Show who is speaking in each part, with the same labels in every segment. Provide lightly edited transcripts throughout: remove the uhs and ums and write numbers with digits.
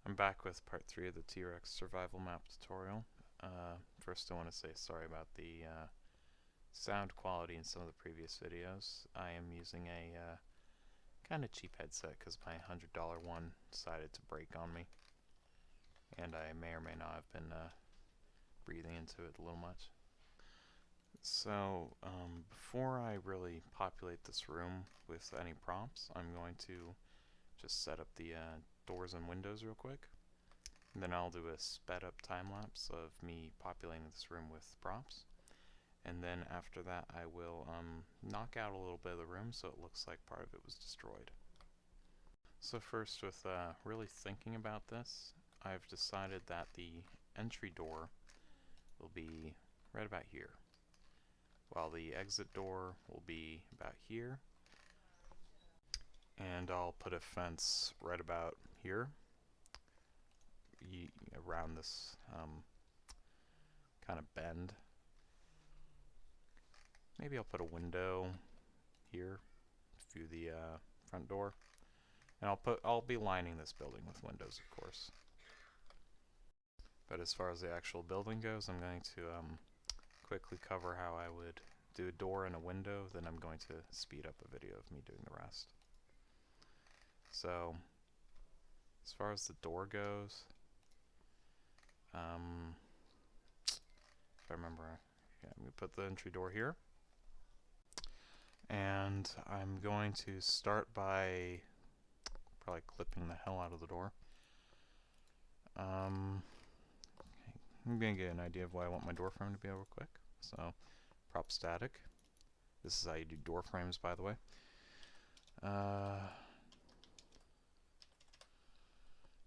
Speaker 1: I'm back with part 3 of the T-Rex survival map tutorial. First I want to say sorry about the sound quality in some of the previous videos. I am using a kind of cheap headset because my $100 one decided to break on me. And I may or may not have been breathing into it a little much. So before I really populate this room with any prompts, I'm going to just set up the doors and windows real quick. And then I'll do a sped up time lapse of me populating this room with props. And then after that I will knock out a little bit of the room so it looks like part of it was destroyed. So first, with really thinking about this, I've decided that the entry door will be right about here, while the exit door will be about here. And I'll put a fence right about here around this kind of bend. Maybe I'll put a window here through the front door, and I'll be lining this building with windows, of course. But as far as the actual building goes, I'm going to quickly cover how I would do a door and a window, then I'm going to speed up a video of me doing the rest. So as far as the door goes, if I remember, yeah, I'm going to put the entry door here. And I'm going to start by probably clipping the hell out of the door. I'm going to get an idea of what I want my door frame to be real quick. So, prop static. This is how you do door frames, by the way.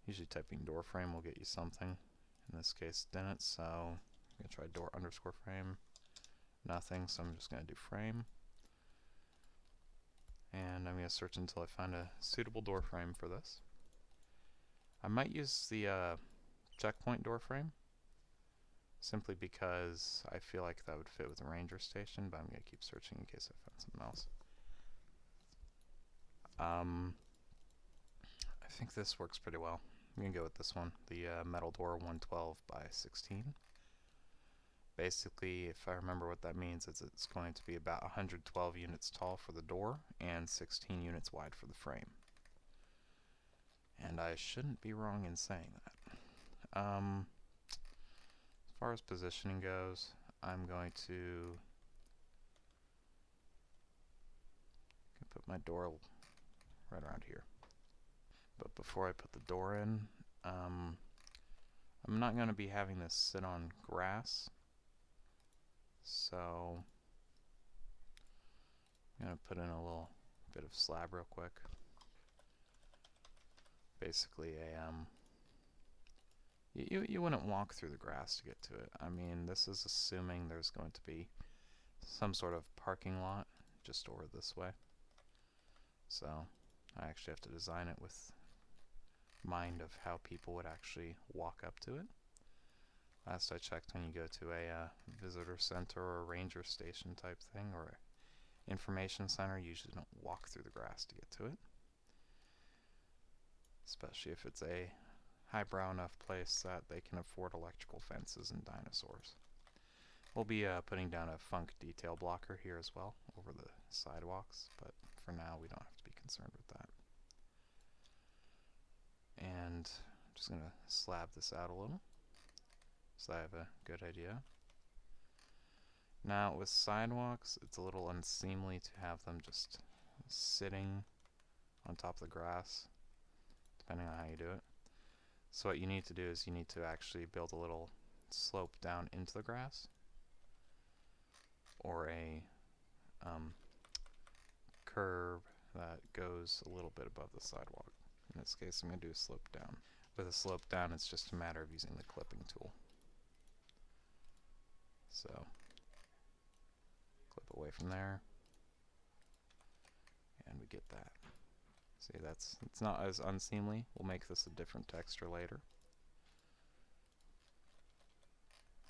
Speaker 1: Usually typing door frame will get you something. In this case, it didn't, so I'm going to try door underscore frame. Nothing, so I'm just going to do frame. And I'm going to search until I find a suitable door frame for this. I might use the checkpoint door frame, simply because I feel like that would fit with the ranger station, but I'm going to keep searching in case I find something else. I think this works pretty well. I'm going to go with this one, the metal door 112 by 16. Basically, if I remember what that means, it's going to be about 112 units tall for the door and 16 units wide for the frame. And I shouldn't be wrong in saying that. As far as positioning goes, I'm going to put my door right around here. But before I put the door in, I'm not going to be having this sit on grass. So I'm going to put in a little bit of slab real quick. Basically you wouldn't walk through the grass to get to it. I mean, this is assuming there's going to be some sort of parking lot just over this way. So I actually have to design it with mind of how people would actually walk up to it. Last I checked, when you go to a visitor center or a ranger station type thing, or information center, you usually don't walk through the grass to get to it. Especially if it's a highbrow enough place that they can afford electrical fences and dinosaurs. We'll be putting down a funk detail blocker here as well over the sidewalks, but for now we don't have to be concerned with that. And I'm just going to slab this out a little so I have a good idea. Now with sidewalks, it's a little unseemly to have them just sitting on top of the grass, depending on how you do it. So what you need to do is you need to actually build a little slope down into the grass, or a curb that goes a little bit above the sidewalk. In this case, I'm going to do a slope down. With a slope down, it's just a matter of using the clipping tool. So, clip away from there, and we get that. See, it's not as unseemly. We'll make this a different texture later.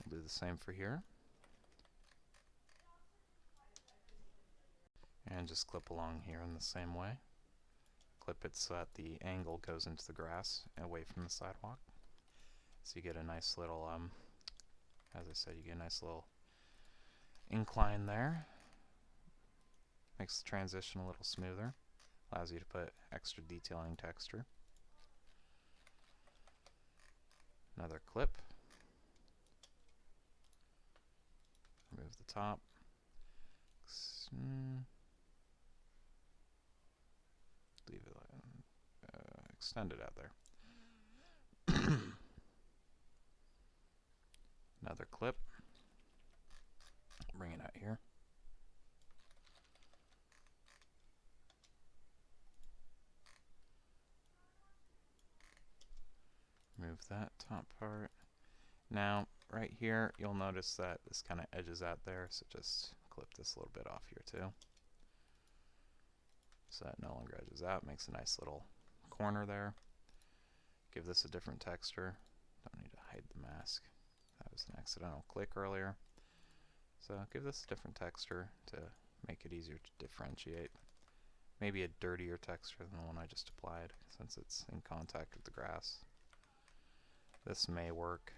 Speaker 1: We'll do the same for here. And just clip along here in the same way. clip it so that the angle goes into the grass away from the sidewalk. So you get a nice little, as I said, you get a nice little incline there. Makes the transition a little smoother. Allows you to put extra detailing texture. Another clip. Remove the top. Leave it extend it out there. Another clip. Bring it out here. Remove that top part. Now, right here, you'll notice that this kind of edges out there, so just clip this a little bit off here too. So that no longer edges out, makes a nice little corner there. Give this a different texture. Don't need to hide the mask. That was an accidental click earlier. So give this a different texture to make it easier to differentiate. Maybe a dirtier texture than the one I just applied, since it's in contact with the grass. This may work.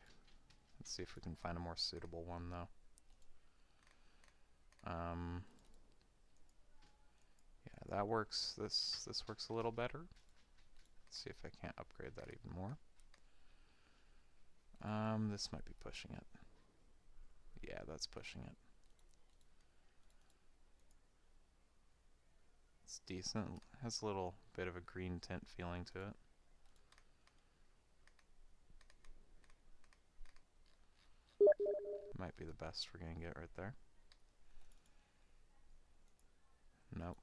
Speaker 1: Let's see if we can find a more suitable one though. Yeah, that works. This works a little better. Let's see if I can't upgrade that even more. This might be pushing it. Yeah, that's pushing it. It's decent. Has a little bit of a green tint feeling to it. Might be the best we're gonna get right there. Nope.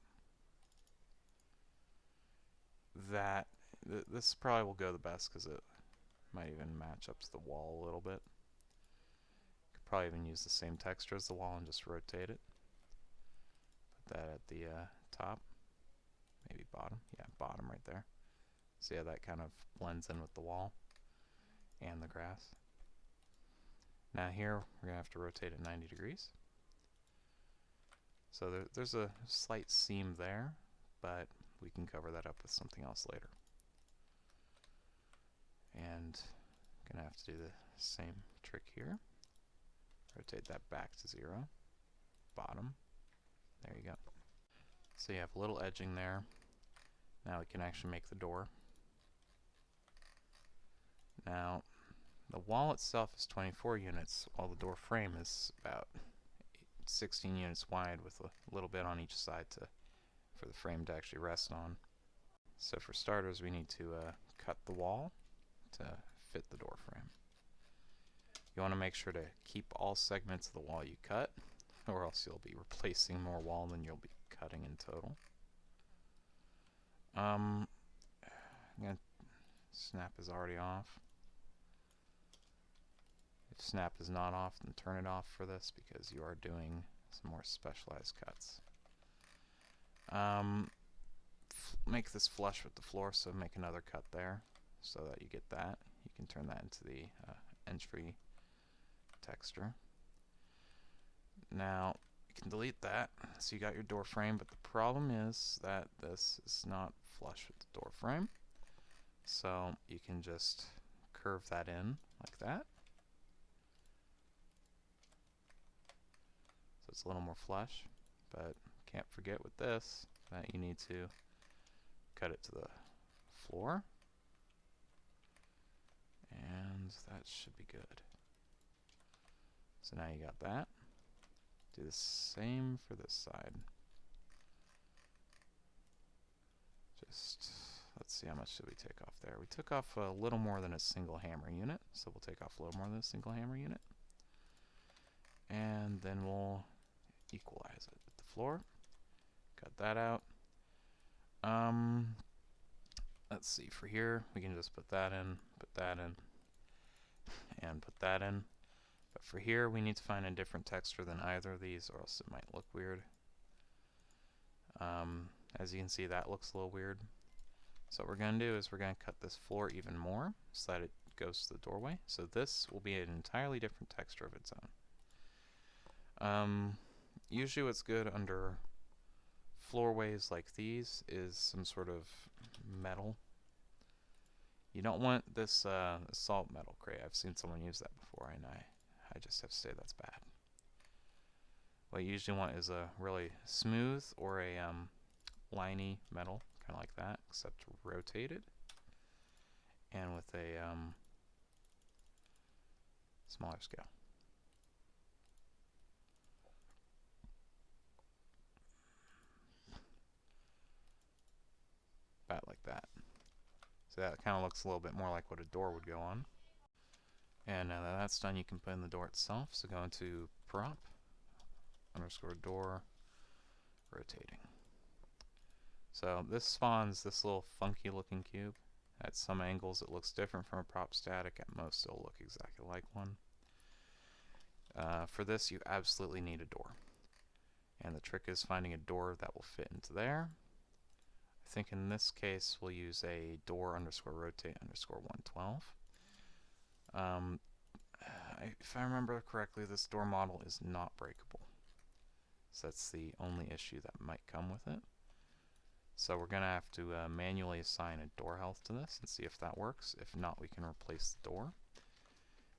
Speaker 1: This probably will go the best because it might even match up to the wall a little bit. Could probably even use the same texture as the wall and just rotate it. Put that at the top, maybe bottom. Yeah, bottom right there. So yeah, that kind of blends in with the wall and the grass. Now here, we're gonna have to rotate it 90 degrees. So there's a slight seam there, but we can cover that up with something else later. And gonna have to do the same trick here. Rotate that back to 0. Bottom. There you go. So you have a little edging there. Now we can actually make the door. Now, the wall itself is 24 units, while the door frame is about 16 units wide with a little bit on each side for the frame to actually rest on. So for starters, we need to cut the wall to fit the door frame. You want to make sure to keep all segments of the wall you cut, or else you'll be replacing more wall than you'll be cutting in total. Snap is already off. If snap is not off, then turn it off for this because you are doing some more specialized cuts. Make this flush with the floor, so make another cut there so that you get that. You can turn that into the entry texture. Now you can delete that, so you got your door frame, but the problem is that this is not flush with the door frame. So you can just curve that in like that. So it's a little more flush, but can't forget with this that you need to cut it to the floor, and that should be good. So now you got that. Do the same for this side. Just let's see, how much did we take off there? We took off a little more than a single hammer unit, so we'll take off a little more than a single hammer unit, and then we'll equalize it with the floor. Cut that out. Let's see, for here we can just put that in, and put that in. But for here we need to find a different texture than either of these, or else it might look weird. As you can see, that looks a little weird. So what we're going to do is we're going to cut this floor even more so that it goes to the doorway. So this will be an entirely different texture of its own. Usually what's good under floorways like these is some sort of metal. You don't want this salt metal crate. I've seen someone use that before, and I just have to say that's bad. What you usually want is a really smooth or a liney metal, kind of like that, except rotated, and with a smaller scale. About like that. So that kind of looks a little bit more like what a door would go on. And now that that's done, you can put in the door itself. So go into prop underscore door rotating. So this spawns this little funky looking cube. At some angles it looks different from a prop static. At most it'll look exactly like one. For this you absolutely need a door. And the trick is finding a door that will fit into there. I think in this case we'll use a door underscore rotate underscore 112. If I remember correctly, this door model is not breakable. So that's the only issue that might come with it. So we're going to have to manually assign a door health to this and see if that works. If not, we can replace the door.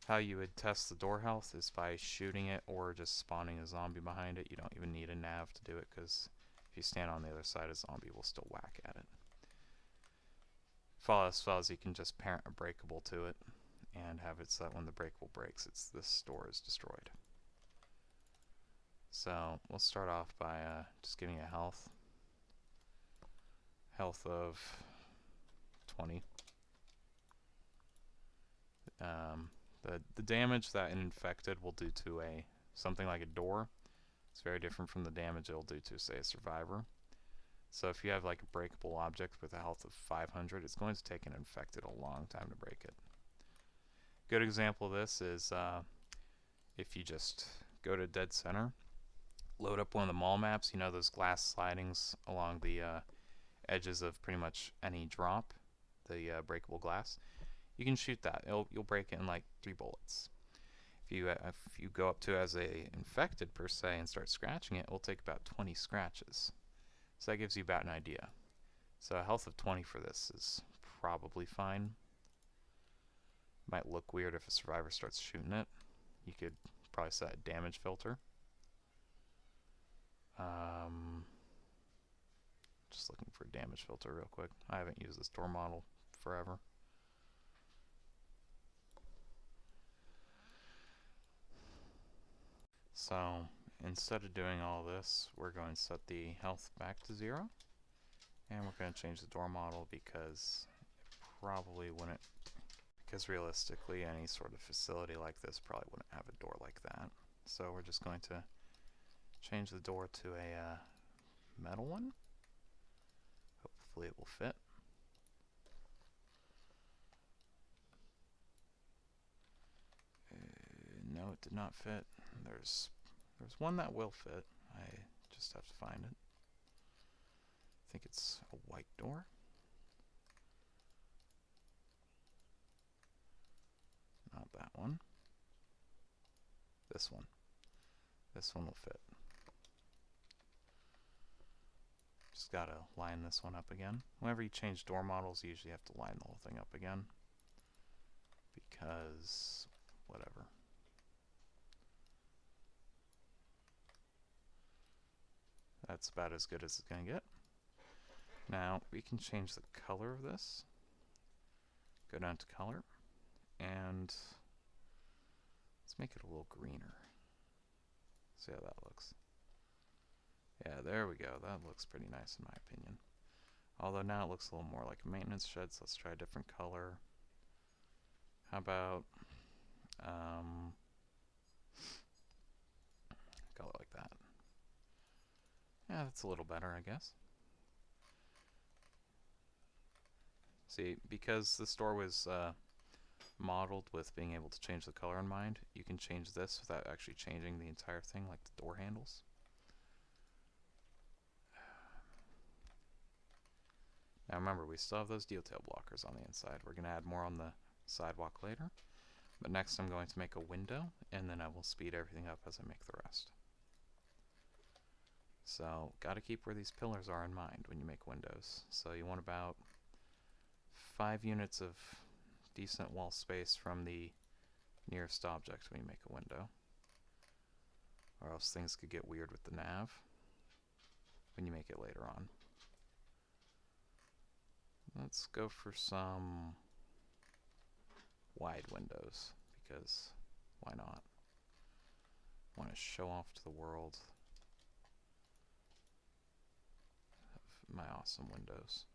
Speaker 1: How you would test the door health is by shooting it or just spawning a zombie behind it. You don't even need a nav to do it, because if you stand on the other side, a zombie will still whack at it. As well as you can just parent a breakable to it and have it so that when the breakable breaks, this door is destroyed. So we'll start off by just giving a health of 20. The damage that an infected will do to something like a door is very different from the damage it'll do to, say, a survivor. So if you have like a breakable object with a health of 500, it's going to take an infected a long time to break it. Good example of this is if you just go to dead center, load up one of the mall maps, you know those glass slidings along the edges of pretty much any drop, the breakable glass. You can shoot that. You'll break it in like 3 bullets. If you go up to as a infected per se and start scratching it, it will take about 20 scratches. So that gives you about an idea. So a health of 20 for this is probably fine. Might look weird if a survivor starts shooting it. You could probably set a damage filter. Just looking for a damage filter real quick. I haven't used this door model forever. So instead of doing all this, we're going to set the health back to 0. And we're going to change the door model because it probably wouldn't, because realistically any sort of facility like this probably wouldn't have a door like that. So we're just going to change the door to a metal one. Hopefully it will fit. No, it did not fit. There's one that will fit. I just have to find it. I think it's a white door. Not that one. This one. This one will fit. Just gotta line this one up again. Whenever you change door models, you usually have to line the whole thing up again. Because whatever. That's about as good as it's going to get. Now we can change the color of this. Go down to color and let's make it a little greener. See how that looks. Yeah, there we go. That looks pretty nice in my opinion. Although now it looks a little more like a maintenance shed, so let's try a different color. How about color like that. Yeah, that's a little better, I guess. See, because the store was modeled with being able to change the color in mind, you can change this without actually changing the entire thing, like the door handles. Now remember, we still have those detail blockers on the inside. We're going to add more on the sidewalk later. But next I'm going to make a window, and then I will speed everything up as I make the rest. So got to keep where these pillars are in mind when you make windows. So you want about 5 units of decent wall space from the nearest object when you make a window, or else things could get weird with the nav when you make it later on. Let's go for some wide windows, because why not? Want to show off to the world my awesome windows.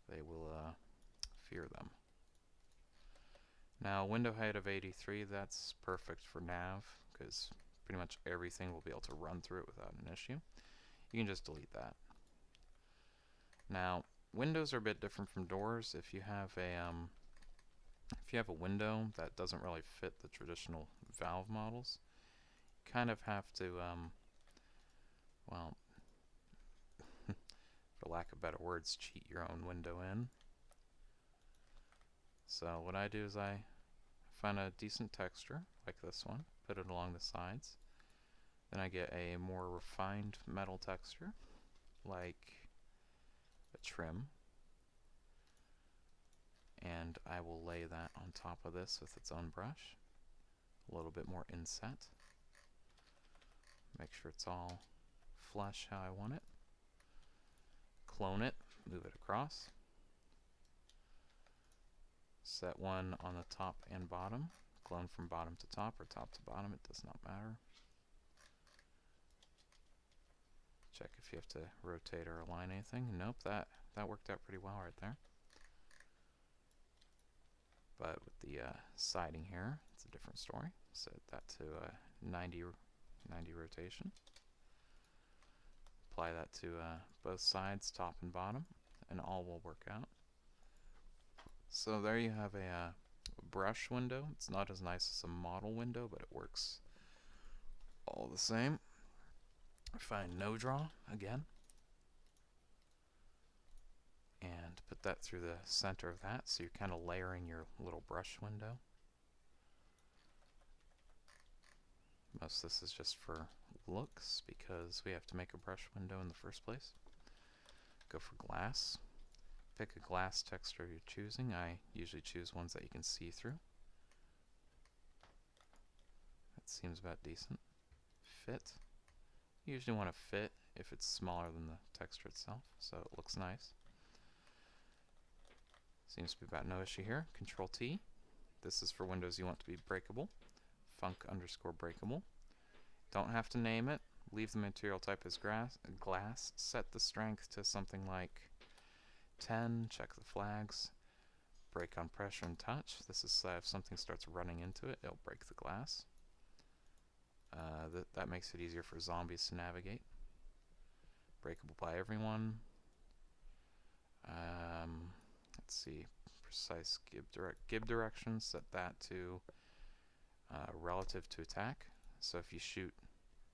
Speaker 1: They will fear them. Now, window height of 83, that's perfect for nav, because pretty much everything will be able to run through it without an issue. You can just delete that. Now, windows are a bit different from doors. If you have a window that doesn't really fit the traditional valve models, you kind of have to, well, for lack of better words, cheat your own window in. So what I do is I find a decent texture, like this one, put it along the sides. Then I get a more refined metal texture, like a trim. And I will lay that on top of this with its own brush. A little bit more inset. Make sure it's all flush how I want it. Clone it, move it across. Set one on the top and bottom. Clone from bottom to top or top to bottom, it does not matter. Check if you have to rotate or align anything. Nope, that worked out pretty well right there. But with the siding here, it's a different story. Set that to 90 rotation. Apply that to both sides, top and bottom, and all will work out. So there you have a brush window. It's not as nice as a model window, but it works all the same. Find no draw again, and put that through the center of that, so you're kind of layering your little brush window. Most of this is just for looks, because we have to make a brush window in the first place. Go for glass. Pick a glass texture you're choosing. I usually choose ones that you can see through. That seems about decent. Fit. You usually want to fit if it's smaller than the texture itself, so it looks nice. Seems to be about no issue here. Control T. This is for windows you want to be breakable. Func_breakable. Don't have to name it. Leave the material type as glass. Set the strength to something like 10. Check the flags. Break on pressure and touch. This is if something starts running into it, it'll break the glass. That makes it easier for zombies to navigate. Breakable by everyone. Let's see. Precise gib direction. Set that to relative to attack. So if you shoot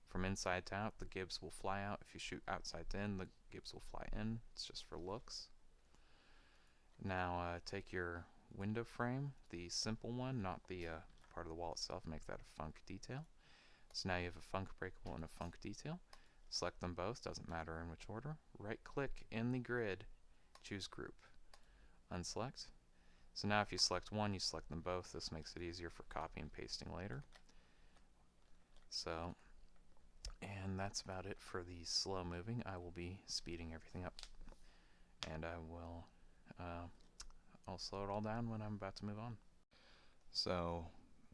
Speaker 1: from inside to out, the gibs will fly out. If you shoot outside to in, the gibs will fly in. It's just for looks. Now take your window frame, the simple one, not the part of the wall itself, make that a func detail. So now you have a func breakable and a func detail. Select them both, doesn't matter in which order. Right click in the grid, choose group. Unselect. So now if you select one, you select them both. This makes it easier for copy and pasting later. So, and that's about it for the slow moving. I will be speeding everything up. And I will, I'll slow it all down when I'm about to move on. So,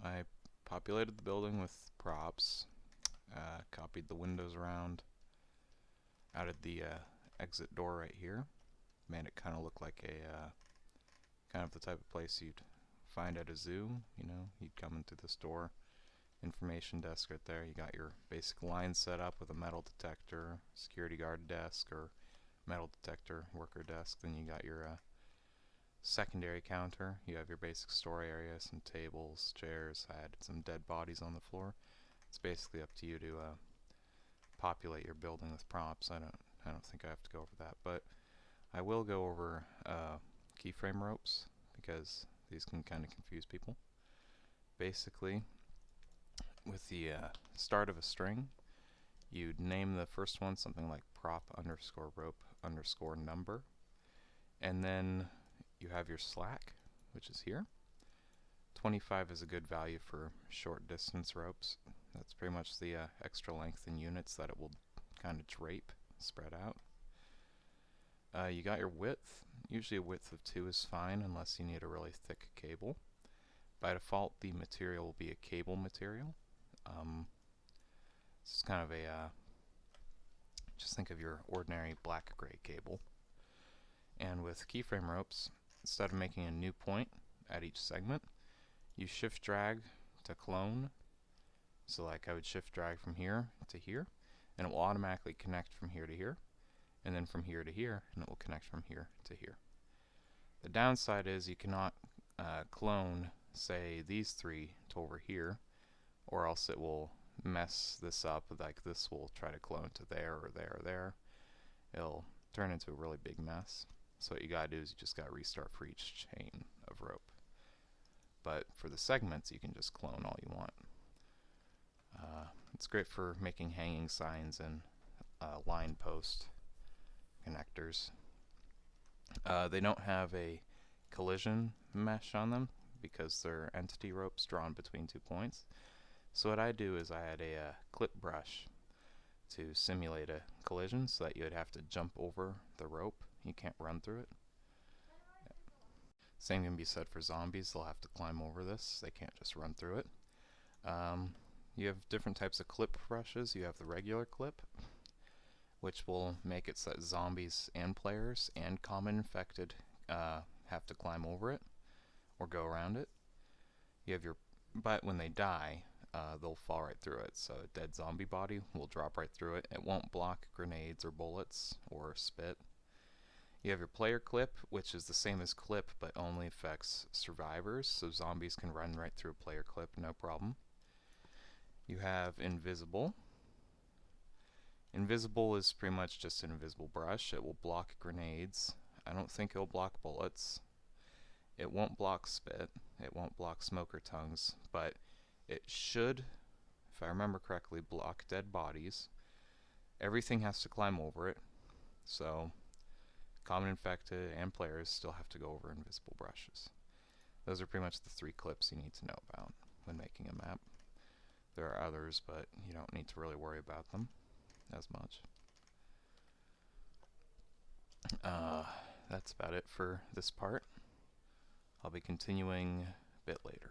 Speaker 1: I populated the building with props, copied the windows around, added the exit door right here, made it kind of look like a kind of the type of place you'd find at a zoo. You know, you'd come into this door, information desk right there. You got your basic line set up with a metal detector, security guard desk, or metal detector worker desk. Then you got your secondary counter. You have your basic store area, some tables, chairs. I added some dead bodies on the floor. It's basically up to you to populate your building with props. I don't think I have to go over that, but I will go over keyframe ropes, because these can kind of confuse people. Basically, with the start of a string, You'd name the first one something like prop underscore rope underscore number, and then you have your slack, which is here. 25 is a good value for short distance ropes. That's pretty much the extra length in units that it will kind of drape, spread out. You got your width. Usually a width of 2 is fine unless you need a really thick cable. By default, the material will be a cable material. This is kind of a, just think of your ordinary black-gray cable. And with keyframe ropes, instead of making a new point at each segment, you shift drag to clone. So like I would shift drag from here to here, and it will automatically connect from here to here, and then from here to here, and it will connect from here to here. The downside is you cannot clone, say, these three to over here, or else it will mess this up. Like this will try to clone to there or there or there. It'll turn into a really big mess. So what you gotta do is you just gotta restart for each chain of rope. But for the segments, you can just clone all you want. It's great for making hanging signs and line post connectors. They don't have a collision mesh on them because they're entity ropes drawn between 2 points. So what I do is I add a clip brush to simulate a collision so that you would have to jump over the rope. You can't run through it. Same can be said for zombies. They'll have to climb over this. They can't just run through it. You have different types of clip brushes. You have the regular clip, which will make it so that zombies and players and common infected have to climb over it or go around it. You have your, but when they die, they'll fall right through it. So a dead zombie body will drop right through it. It won't block grenades or bullets or spit. You have your player clip, which is the same as clip, but only affects survivors, so zombies can run right through a player clip, no problem. You have invisible. Invisible is pretty much just an invisible brush. It will block grenades. I don't think it will block bullets. It won't block spit. It won't block smoker tongues, but it should, if I remember correctly, block dead bodies. Everything has to climb over it, so common infected and players still have to go over invisible brushes. Those are pretty much the 3 clips you need to know about when making a map. There are others, but you don't need to really worry about them as much. That's about it for this part. I'll be continuing a bit later.